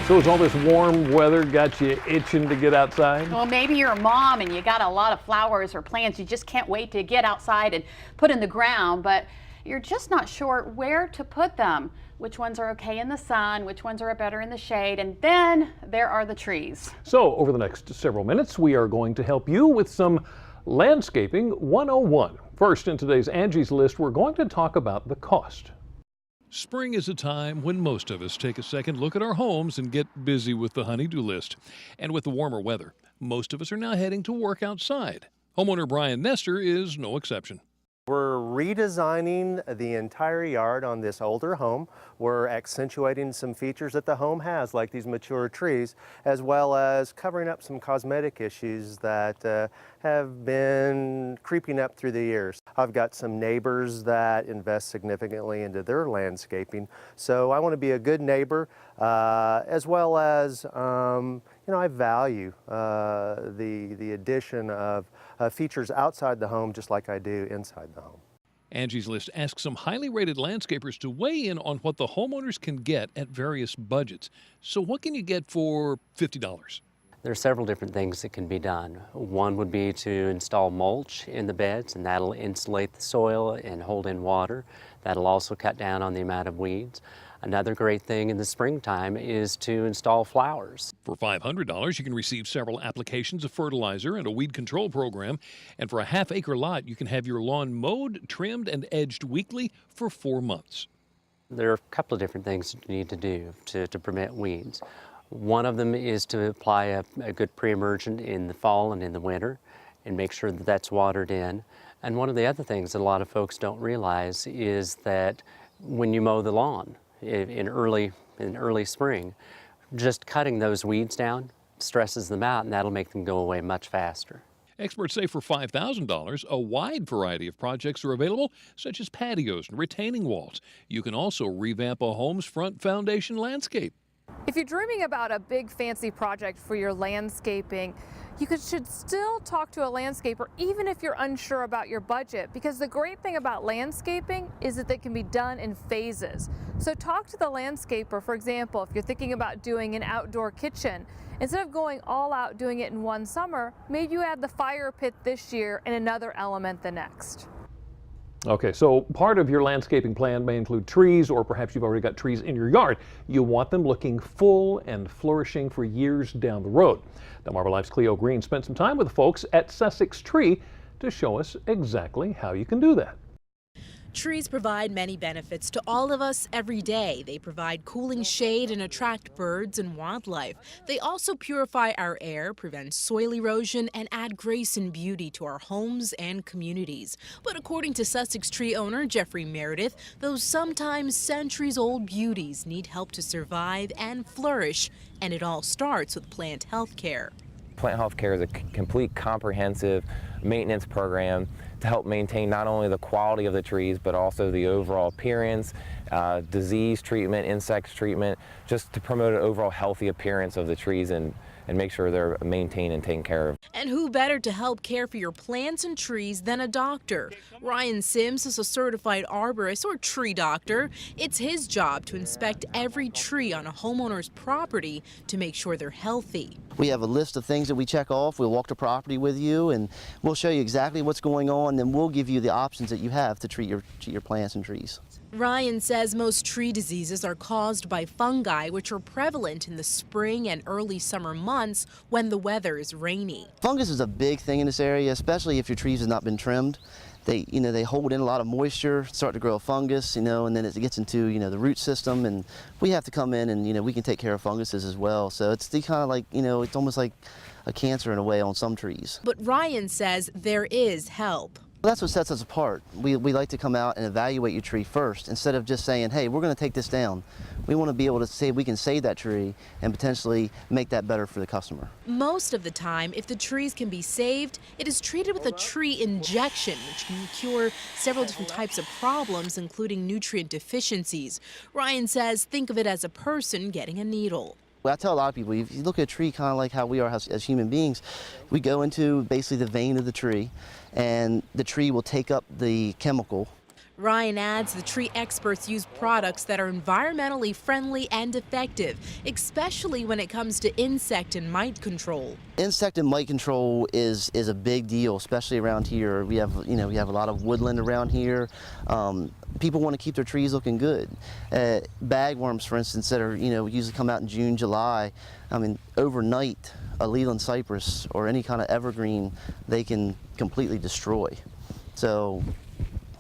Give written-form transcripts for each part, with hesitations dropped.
So has all this warm weather got you itching to get outside? Well, maybe you're a mom and you got a lot of flowers or plants you just can't wait to get outside and put in the ground, but you're just not sure where to put them. Which ones are okay in the sun, which ones are better in the shade, and then there are the trees. So over the next several minutes, we are going to help you with some Landscaping 101. First, in today's Angie's List, we're going to talk about the cost. Spring is a time when most of us take a second look at our homes and get busy with the honey-do list. And with the warmer weather, most of us are now heading to work outside. Homeowner Brian Nestor is no exception. We're redesigning the entire yard on this older home. We're accentuating some features that the home has, like these mature trees, as well as covering up some cosmetic issues that have been creeping up through the years. I've got some neighbors that invest significantly into their landscaping, so I want to be a good neighbor, as well as I value the addition of features outside the home just like I do inside the home. Angie's List asks some highly rated landscapers to weigh in on what the homeowners can get at various budgets. So what can you get for $50? There are several different things that can be done. One would be to install mulch in the beds, and that'll insulate the soil and hold in water. That'll also cut down on the amount of weeds. Another great thing in the springtime is to install flowers. For $500, you can receive several applications of fertilizer and a weed control program. And for a half-acre lot, you can have your lawn mowed, trimmed, and edged weekly for 4 months. There are a couple of different things that you need to do to prevent weeds. One of them is to apply a good pre-emergent in the fall and in the winter and make sure that that's watered in. And one of the other things that a lot of folks don't realize is that when you mow the lawn in early spring, just cutting those weeds down stresses them out, and that'll make them go away much faster. Experts say for $5,000, a wide variety of projects are available, such as patios and retaining walls. You can also revamp a home's front foundation landscape. If you're dreaming about a big fancy project for your landscaping, you should still talk to a landscaper even if you're unsure about your budget, because the great thing about landscaping is that they can be done in phases. So talk to the landscaper. For example, if you're thinking about doing an outdoor kitchen, instead of going all out doing it in one summer, maybe you add the fire pit this year and another element the next. Okay, so part of your landscaping plan may include trees, or perhaps you've already got trees in your yard. You want them looking full and flourishing for years down the road. Now, Marble Life's Cleo Green spent some time with the folks at Sussex Tree to show us exactly how you can do that. Trees provide many benefits to all of us every day. They provide cooling shade and attract birds and wildlife. They also purify our air, prevent soil erosion, and add grace and beauty to our homes and communities. But according to Sussex Tree owner Jeffrey Meredith, those sometimes centuries-old beauties need help to survive and flourish, and it all starts with plant health care. Plant health care is a complete, comprehensive maintenance program to help maintain not only the quality of the trees, but also the overall appearance, disease treatment, insect treatment, just to promote an overall healthy appearance of the trees and make sure they're maintained and taken care of. And who better to help care for your plants and trees than a doctor? Ryan Sims is a certified arborist or tree doctor. It's his job to inspect every tree on a homeowner's property to make sure they're healthy. We have a list of things that we check off. We'll walk the property with you and we'll show you exactly what's going on, and we'll give you the options that you have to treat your plants and trees. Ryan says most tree diseases are caused by fungi, which are prevalent in the spring and early summer months when the weather is rainy. Fungus is a big thing in this area, especially if your trees have not been trimmed. They hold in a lot of moisture, start to grow a fungus, and then it gets into, the root system, and we have to come in and, we can take care of funguses as well. So it's kind of like, it's almost like a cancer in a way on some trees. But Ryan says there is help. Well, that's what sets us apart. We like to come out and evaluate your tree first instead of just saying, hey, we're going to take this down. We want to be able to say we can save that tree and potentially make that better for the customer. Most of the time, if the trees can be saved, it is treated with a tree injection, which can cure several different types of problems, including nutrient deficiencies. Ryan says think of it as a person getting a needle. Well, I tell a lot of people, if you look at a tree kind of like how we are as human beings, we go into basically the vein of the tree, and the tree will take up the chemical. Ryan adds the tree experts use products that are environmentally friendly and effective, especially when it comes to insect and mite control. Insect and mite control is a big deal, especially around here. We have a lot of woodland around here. People want to keep their trees looking good. Bagworms, for instance, that are usually come out in June, July. I mean, overnight, a Leland cypress or any kind of evergreen, they can completely destroy. So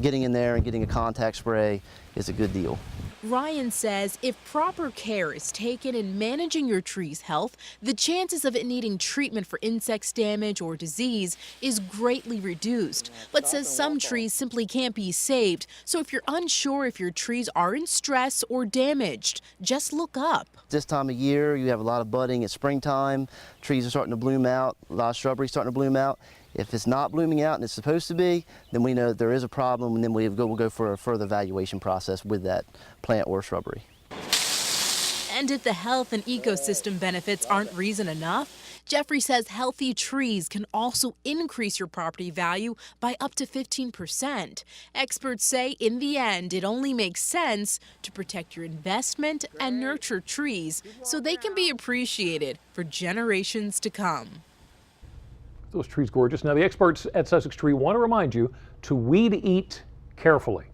getting in there and getting a contact spray is a good deal. Ryan says if proper care is taken in managing your tree's health, the chances of it needing treatment for insects damage or disease is greatly reduced, but says some trees simply can't be saved. So if you're unsure if your trees are in stress or damaged, just look up. This time of year, you have a lot of budding. It's springtime. Trees are starting to bloom out. A lot of shrubbery starting to bloom out. If it's not blooming out and it's supposed to be, then we know that there is a problem, and then we'll go for a further evaluation process with that plant or shrubbery. And if the health and ecosystem benefits aren't reason enough, Jeffrey says healthy trees can also increase your property value by up to 15%. Experts say in the end, it only makes sense to protect your investment and nurture trees so they can be appreciated for generations to come. Those trees gorgeous. Now the experts at Sussex Tree want to remind you to weed eat carefully.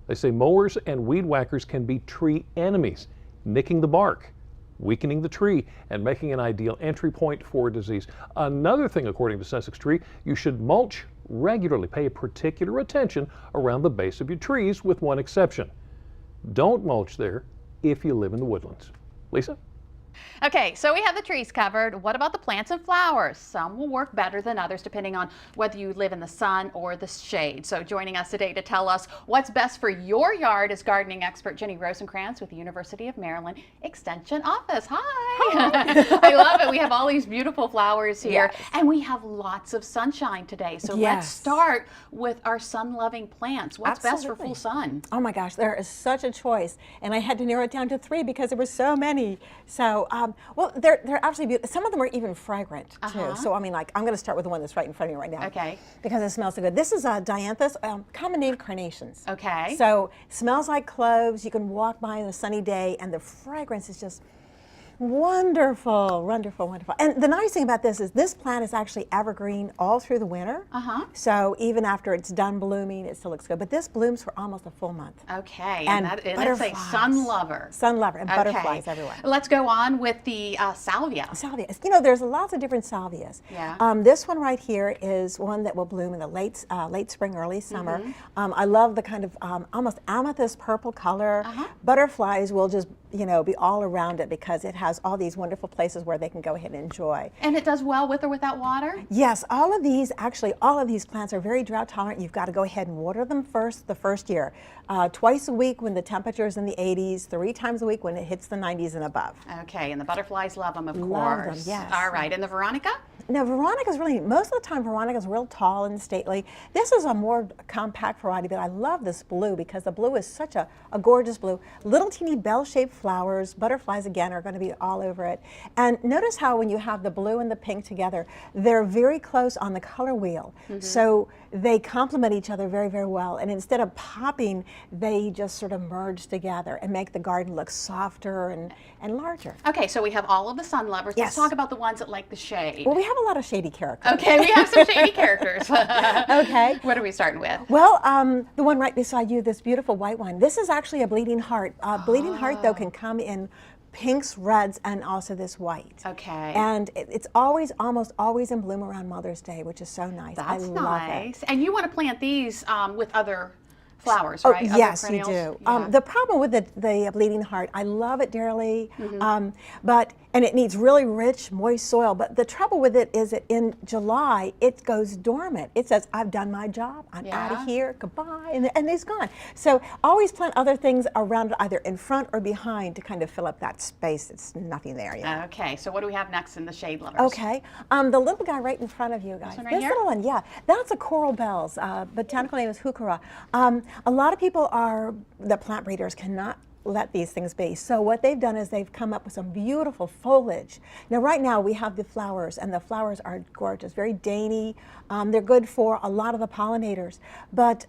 They say mowers and weed whackers can be tree enemies, nicking the bark, weakening the tree, and making an ideal entry point for disease. Another thing, according to Sussex Tree, you should mulch regularly. Pay particular attention around the base of your trees, with one exception. Don't mulch there if you live in the woodlands. Lisa? Okay, so we have the trees covered. What about the plants and flowers? Some will work better than others depending on whether you live in the sun or the shade. So joining us today to tell us what's best for your yard is gardening expert Jenny Rosenkrantz with the University of Maryland Extension Office. Hi! I love it. We have all these beautiful flowers here, Yes. and we have lots of sunshine today. So let's Yes. start with our sun-loving plants. What's best for Absolutely. full sun? Oh my gosh, there is such a choice, and I had to narrow it down to 3 because there were so many. So, well, they're absolutely beautiful. Some of them are even fragrant too. So, I mean, like, I'm going to start with the one that's right in front of me right now. Okay. Because it smells so good. This is dianthus, common name carnations. Okay. So, smells like cloves. You can walk by on a sunny day, and the fragrance is just wonderful, wonderful, wonderful. And the nice thing about this is this plant is actually evergreen all through the winter. So even after it's done blooming, it still looks good. But this blooms for almost a full month. Okay, And and it's a butterflies. sun lover. Sun lover and Okay. butterflies everywhere. Let's go on with the salvia. Salvia. You know, there's lots of different salvias. Yeah. This one right here is one that will bloom in the late spring, early summer. I love the kind of almost amethyst purple color. Butterflies will just, you know, be all around it because it has all these wonderful places where they can go ahead and enjoy. And it does well with or without water? Yes, all of these plants are very drought tolerant. You've got to go ahead and water them the first year. Twice a week when the temperature is in the 80s, 3 times a week when it hits the 90s and above. Okay, and the butterflies love them, of Love course. them, yes. All right, and the Veronica? Now, Veronica's really, most of the time, Veronica's real tall and stately. This is a more compact variety, but I love this blue because the blue is such a gorgeous blue. Little teeny bell-shaped flowers. Butterflies, again, are going to be all over it. And notice how when you have the blue and the pink together, they're very close on the color wheel. So they complement each other very, very well. And instead of popping, they just sort of merge together and make the garden look softer and larger. Okay, so we have all of the sun lovers. Yes. Let's talk about the ones that like the shade. Well, we have a lot of shady characters. Okay, we have some shady characters. Okay. What are we starting with? Well, the one right beside you, this beautiful white one, this is actually a bleeding heart. Bleeding heart, though, can come in pinks, reds, and also this white. Okay. And it's almost always in bloom around Mother's Day, which is so nice. That's I love nice. it. And you want to plant these with other flowers, right? Other Yes, you perennials? do. Yeah. The problem with the bleeding heart, I love it dearly, and it needs really rich, moist soil. But the trouble with it is that in July, it goes dormant. It says, I've done my job, I'm out of here, goodbye, and it's gone. So always plant other things around it, either in front or behind, to kind of fill up that space. It's nothing there yet. Okay, so what do we have next in the shade lovers? Okay, the little guy right in front of you guys. one right here? Little one, yeah, that's a coral bells. Botanical name is heuchera. A lot of people the plant breeders cannot let these things be. So what they've done is they've come up with some beautiful foliage. Now right now we have the flowers, and the flowers are gorgeous, very dainty. They're good for a lot of the pollinators, but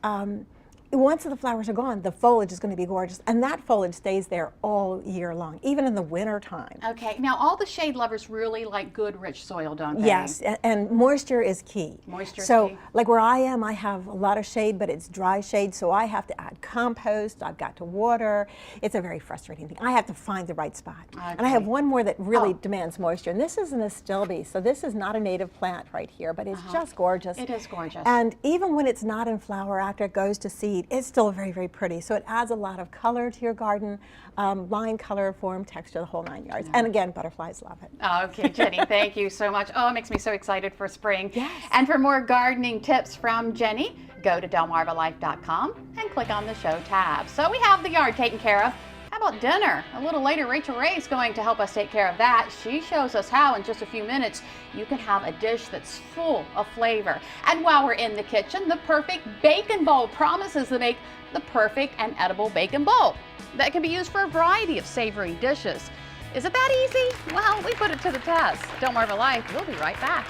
once the flowers are gone, the foliage is going to be gorgeous, and that foliage stays there all year long, even in the winter time. Okay, now all the shade lovers really like good rich soil, don't they? Yes, and moisture is key. Moisture is so, key. like where I am, I have a lot of shade, but it's dry shade, so I have to add compost, I've got to water. It's a very frustrating thing. I have to find the right spot. And I have one more that really demands moisture, and this is an astilbe, so this is not a native plant right here, but it's just gorgeous. It is gorgeous. And even when it's not in flower after it goes to seed, it's still very, very pretty. So it adds a lot of color to your garden, line, color, form, texture, the whole 9 yards. And again, butterflies love it. Okay, Jenny, thank you so much. Oh, it makes me so excited for spring. Yes. And for more gardening tips from Jenny, go to delmarvalife.com and click on the show tab. So we have the yard taken care of. How about dinner? A little later, Rachel Ray is going to help us take care of that. She shows us how in just a few minutes you can have a dish that's full of flavor. And while we're in the kitchen, the perfect bacon bowl promises to make the perfect and edible bacon bowl that can be used for a variety of savory dishes. Is it that easy? Well, we put it to the test. Delmarva Life, we'll be right back.